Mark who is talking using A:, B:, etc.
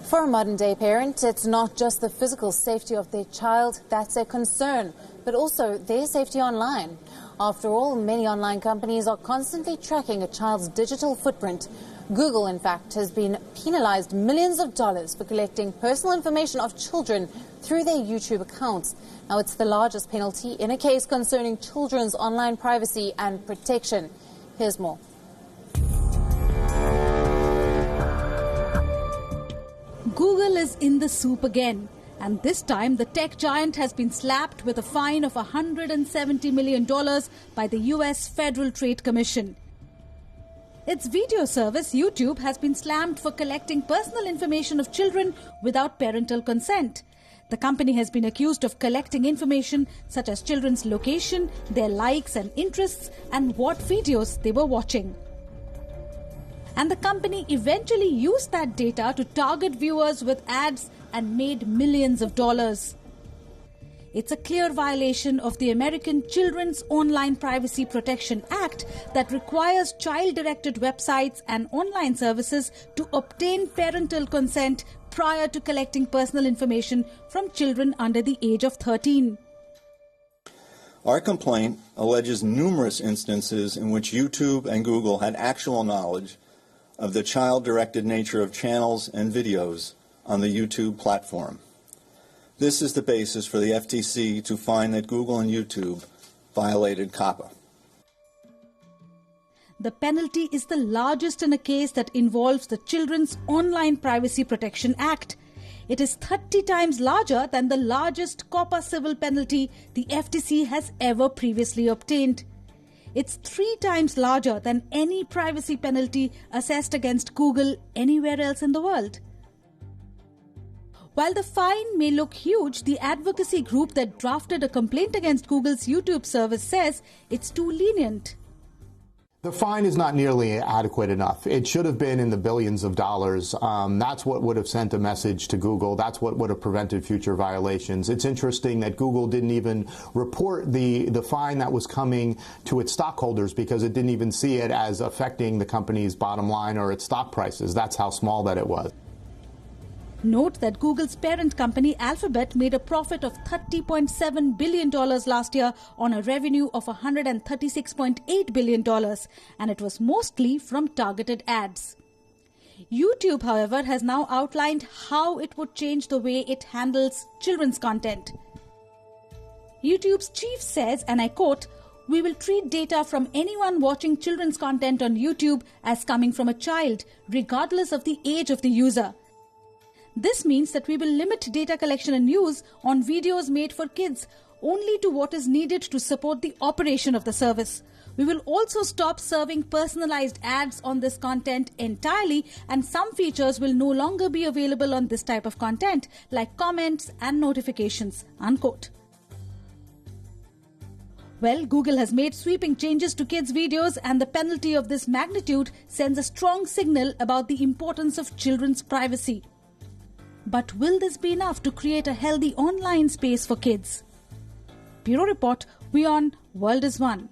A: For a modern-day parent, it's not just the physical safety of their child that's a concern, but also their safety online. After all, many online companies are constantly tracking a child's digital footprint. Google, in fact, has been penalized millions of dollars for collecting personal information of children through their YouTube accounts. Now, it's the largest penalty in a case concerning children's online privacy and protection. Here's more.
B: Google is in the soup again, and this time the tech giant has been slapped with a fine of $170 million by the US Federal Trade Commission. Its video service, YouTube, has been slammed for collecting personal information of children without parental consent. The company has been accused of collecting information such as children's location, their likes and interests, and what videos they were watching. And the company eventually used that data to target viewers with ads and made millions of dollars. It's a clear violation of the American Children's Online Privacy Protection Act that requires child-directed websites and online services to obtain parental consent prior to collecting personal information from children under the age of 13.
C: Our complaint alleges numerous instances in which YouTube and Google had actual knowledge of the child-directed nature of channels and videos on the YouTube platform. This is the basis for the FTC to find that Google and YouTube violated COPPA.
B: The penalty is the largest in a case that involves the Children's Online Privacy Protection Act. It is 30 times larger than the largest COPPA civil penalty the FTC has ever previously obtained. It's 3 times larger than any privacy penalty assessed against Google anywhere else in the world. While the fine may look huge, the advocacy group that drafted a complaint against Google's YouTube service says it's too lenient.
D: The fine is not nearly adequate enough. It should have been in the billions of dollars. That's what would have sent a message to Google. That's what would have prevented future violations. It's interesting that Google didn't even report the fine that was coming to its stockholders because it didn't even see it as affecting the company's bottom line or its stock prices. That's how small that it was.
B: Note that Google's parent company Alphabet made a profit of $30.7 billion last year on a revenue of $136.8 billion, and it was mostly from targeted ads. YouTube, however, has now outlined how it would change the way it handles children's content. YouTube's chief says, and I quote, "We will treat data from anyone watching children's content on YouTube as coming from a child, regardless of the age of the user. This means that we will limit data collection and use on videos made for kids only to what is needed to support the operation of the service. We will also stop serving personalized ads on this content entirely, and some features will no longer be available on this type of content, like comments and notifications," unquote. Well, Google has made sweeping changes to kids' videos, and the penalty of this magnitude sends a strong signal about the importance of children's privacy. But will this be enough to create a healthy online space for kids? Bureau Report, WION, World is One.